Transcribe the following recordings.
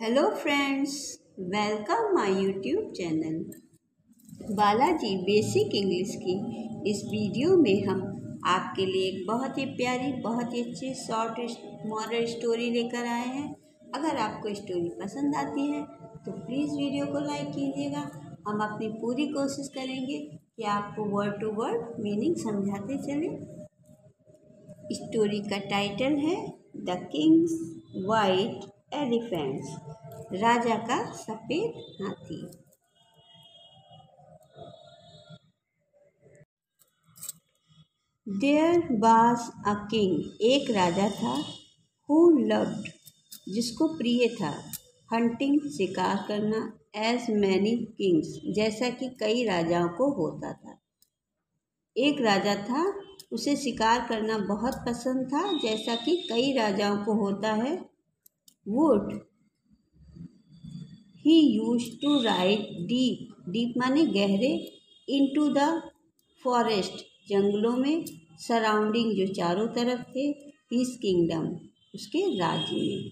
Hello friends, welcome my YouTube channel Balaji basic English की। इस video में हम आपके लिए एक बहुत ही प्यारी, बहुत ही अच्छी शॉर्ट मॉरल स्टोरी लेकर आए हैं। अगर आपको स्टोरी पसंद आती है तो प्लीज़ वीडियो को लाइक कीजिएगा। हम अपनी पूरी कोशिश करेंगे कि आपको वर्ड टू वर्ड मीनिंग समझाते चले। स्टोरी का टाइटल है द किंग्स वाइट एलिफेंट्स, राजा का सफेद हाथी। देयर वाज अ किंग, एक राजा था, हु लव्ड, जिसको प्रिय था, हंटिंग, शिकार करना, एज मैनी किंग्स, जैसा कि कई राजाओं को होता था। एक राजा था, उसे शिकार करना बहुत पसंद था, जैसा कि कई राजाओं को होता है। Would he used to ride deep, deep माने गहरे, इनटू द फॉरेस्ट, जंगलों में, सराउंडिंग, जो चारों तरफ थे, हिज किंगडम, उसके राज्य में।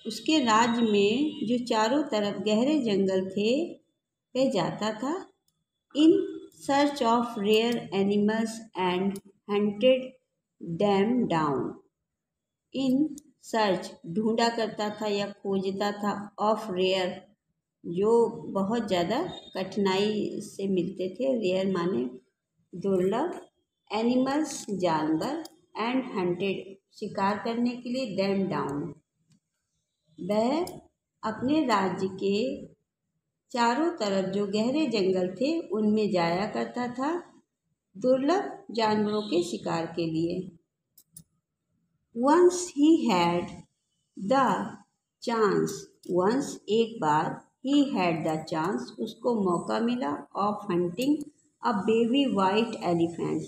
उसके राज्य में जो चारों तरफ गहरे जंगल थे, वह जाता था। In search of rare animals and hunted them down. In search, ढूंढा करता था या खोजता था, ऑफ रेयर, जो बहुत ज़्यादा कठिनाई से मिलते थे, रेयर माने दुर्लभ, एनिमल्स, जानवर, एंड हंटेड, शिकार करने के लिए, देम डाउन। वह अपने राज्य के चारों तरफ जो गहरे जंगल थे उनमें जाया करता था, दुर्लभ जानवरों के शिकार के लिए। Once he had the chance, once, एक बार, ही हैड द चांस, उसको मौका मिला, of hunting a baby white elephant,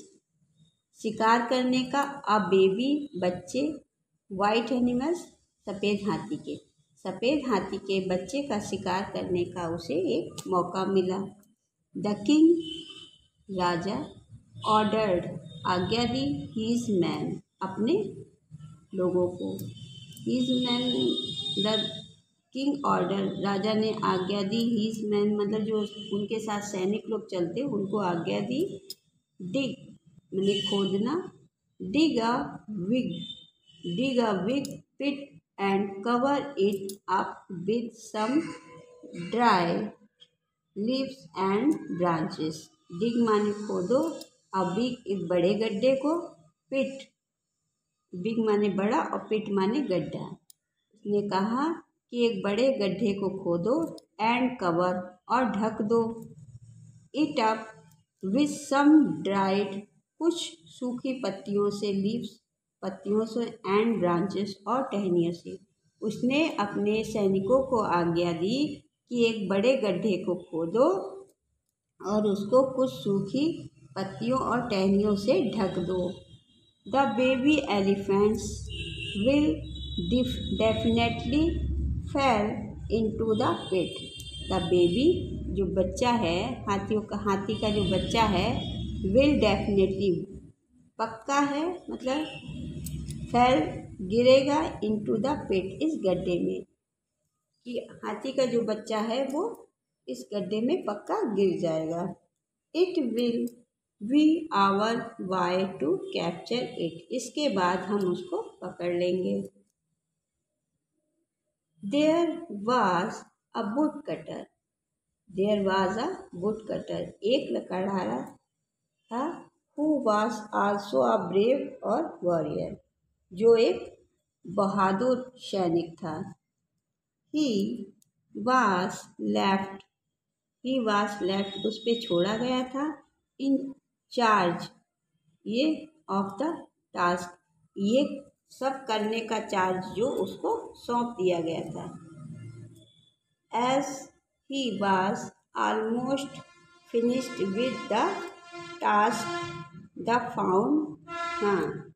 शिकार करने का, अ बेबी, बच्चे, वाइट एनिमल्स, सफ़ेद हाथी के, सफ़ेद हाथी के बच्चे का शिकार करने का उसे एक मौका मिला। द किंग, राजा, ऑर्डर्ड, आज्ञा दी, हीज मैन, अपने लोगों को, his man, the king order, राजा ने आज्ञा दी, हीज मैन मतलब जो उनके साथ सैनिक लोग चलते उनको आज्ञा दी। डिग मैंने खोदना, dig a big, dig a big pit and cover it up with some dry leaves and branches. Dig माने खोदो, अब बिग, एक बड़े गड्ढे को, पिट, बिग माने बड़ा और पिट माने गड्ढा। उसने कहा कि एक बड़े गड्ढे को खोदो, एंड कवर, और ढक दो, it up with some dried, कुछ सूखी पत्तियों से, लीव्स, पत्तियों से, एंड ब्रांचेस, और टहनियों से। उसने अपने सैनिकों को आज्ञा दी कि एक बड़े गड्ढे को खोदो और उसको कुछ सूखी पत्तियों और टहनियों से ढक दो। The baby elephants will definitely fall into the pit. The baby, जो बच्चा है, हाथी का जो बच्चा है, विल डेफिनेटली, पक्का है, मतलब फेल, गिरेगा, इनटू द पिट, इस गड्ढे में, कि हाथी का जो बच्चा है वो इस गड्ढे में पक्का गिर जाएगा। It will be our way to capture it, इसके बाद हम उसको पकड़ लेंगे। There was a woodcutter, there was a woodcutter, एक लकड़हारा था, who was also a brave और वॉरियर, जो एक बहादुर सैनिक था। He was left, he was left, उस पे छोड़ा गया था, इन चार्ज, ये, ऑफ द टास्क, ये सब करने का चार्ज जो उसको सौंप दिया गया था। As he was almost finished with the task the found, हाँ,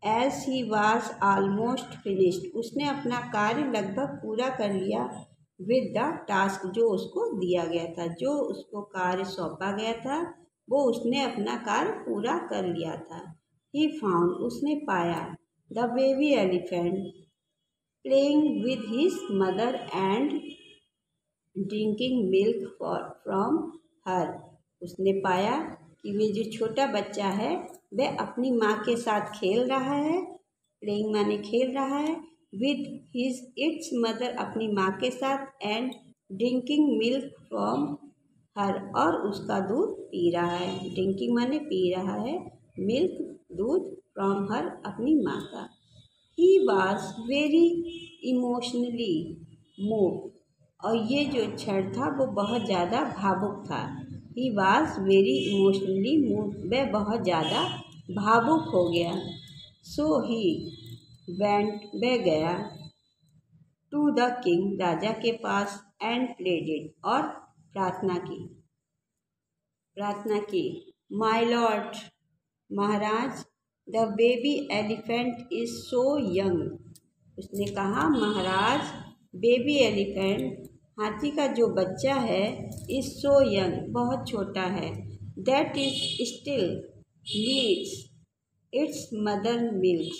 as he was almost finished, उसने अपना कार्य लगभग पूरा कर लिया, विद द टास्क, जो उसको दिया गया था, जो उसको कार्य सौंपा गया था वो उसने अपना कार्य पूरा कर लिया था। ही फाउंड, उसने पाया, the baby elephant, playing with his mother and drinking milk from her. उसने पाया कि वे जो छोटा बच्चा है वह अपनी माँ के साथ खेल रहा है, प्लेइंग माने खेल रहा है, विद हिज इट्स मदर अपनी माँ के साथ, and drinking milk from her और उसका दूध पी रहा है। ड्रिंकिंग माने पी रहा है, मिल्क दूध, फ्रॉम हर अपनी माँ का। He was very emotionally move और ये जो क्षण था वो बहुत ज़्यादा भावुक था। He was very emotionally move वह बहुत ज़्यादा भावुक हो गया। सो ही वेंट वह गया टू द किंग राजा के पास एंड प्लेडेड और प्रार्थना की my Lord Maharaj the baby elephant is so young. उसने कहा महाराज बेबी एलिफेंट हाथी का जो बच्चा है इज सो यंग बहुत छोटा है, that is still needs it's mother milk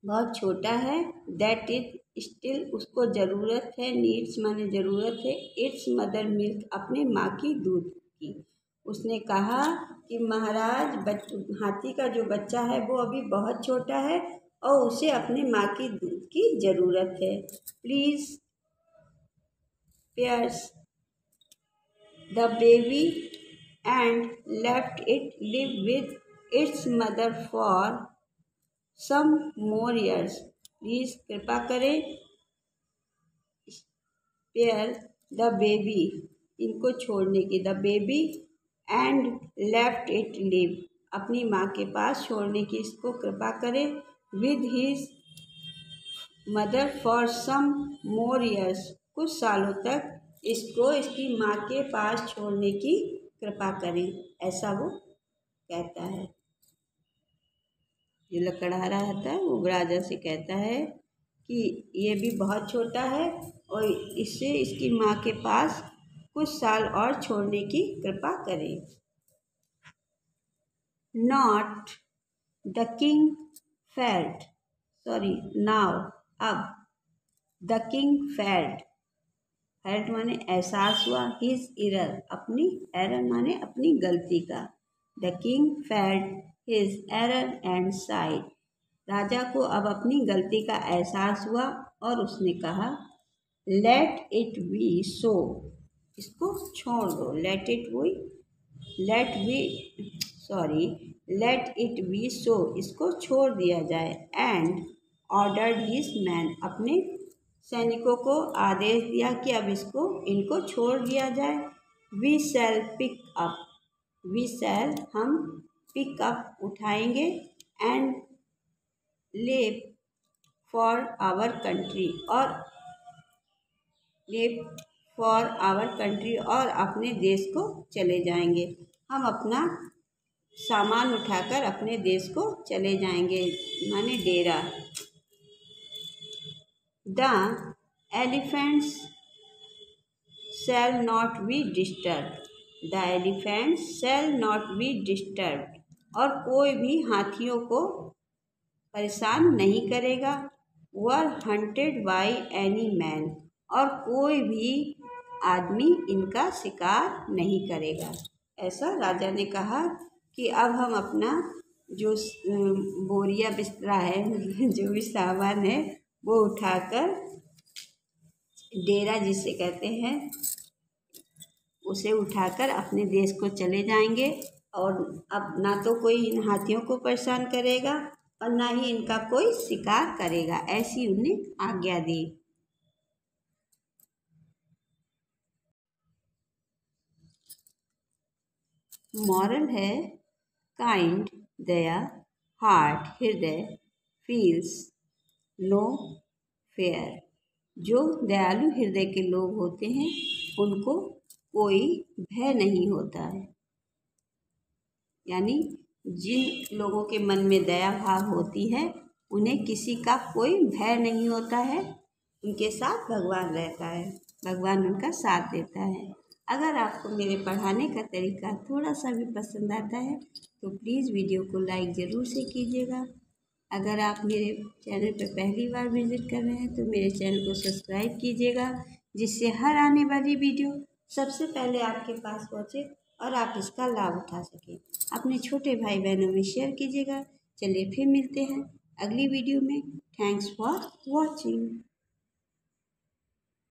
बहुत छोटा है, दैट इज स्टिल उसको ज़रूरत है, नीड्स माने ज़रूरत है, इट्स मदर मिल्क अपने माँ की दूध की। उसने कहा कि महाराज हाथी का जो बच्चा है वो अभी बहुत छोटा है और उसे अपने माँ की दूध की ज़रूरत है। प्लीज़ पेयर्स the baby and left it live with its mother for some more years. Please कृपा करें स्पेयर द बेबी इनको छोड़ने की, the baby and left it live अपनी माँ के पास छोड़ने की इसको कृपा करें, with his mother for some more years कुछ सालों तक इसको इसकी माँ के पास छोड़ने की कृपा करें, ऐसा वो कहता है। जो लकड़हारा रहता है वो राजा से कहता है कि ये भी बहुत छोटा है और इससे इसकी माँ के पास कुछ साल और छोड़ने की कृपा करें। Not the king felt now अब द किंग फेल्ट माने एहसास हुआ, हिज एरर अपनी, एरर माने अपनी गलती का, the king felt his error and sighed राजा को अब अपनी गलती का एहसास हुआ और उसने कहा लेट इट बी सो इसको छोड़ दो, लेट इट बी सो इसको छोड़ दिया जाए, एंड ऑर्डर्ड हिज मैन अपने सैनिकों को आदेश दिया कि अब इनको छोड़ दिया जाए। वी शैल हम पिक अप उठाएंगे and live for our country और अपने देश को चले जाएंगे। हम अपना सामान उठाकर अपने देश को चले जाएंगे माने डेरा। The elephants shall not be disturbed और कोई भी हाथियों को परेशान नहीं करेगा, were hunted by any man और कोई भी आदमी इनका शिकार नहीं करेगा। ऐसा राजा ने कहा कि अब हम अपना जो बोरिया बिस्तरा है जो भी सामान है वो उठाकर डेरा जिसे कहते हैं उसे उठाकर अपने देश को चले जाएंगे और अब ना तो कोई इन हाथियों को परेशान करेगा और ना ही इनका कोई शिकार करेगा, ऐसी उन्हें आज्ञा दी। मॉरल है काइंड दया हार्ट हृदय फील्स नो फेयर। जो दयालु हृदय के लोग होते हैं उनको कोई भय नहीं होता है, यानी जिन लोगों के मन में दया भाव होती है उन्हें किसी का कोई भय नहीं होता है, उनके साथ भगवान रहता है, भगवान उनका साथ देता है। अगर आपको मेरे पढ़ाने का तरीका थोड़ा सा भी पसंद आता है तो प्लीज़ वीडियो को लाइक ज़रूर से कीजिएगा अगर आप मेरे चैनल पर पहली बार विजिट कर रहे हैं तो मेरे चैनल को सब्सक्राइब कीजिएगा, जिससे हर आने वाली वीडियो सबसे पहले आपके पास पहुँचे और आप इसका लाभ उठा सकें। अपने छोटे भाई बहनों में शेयर कीजिएगा। चलिए फिर मिलते हैं अगली वीडियो में। Thanks for watching.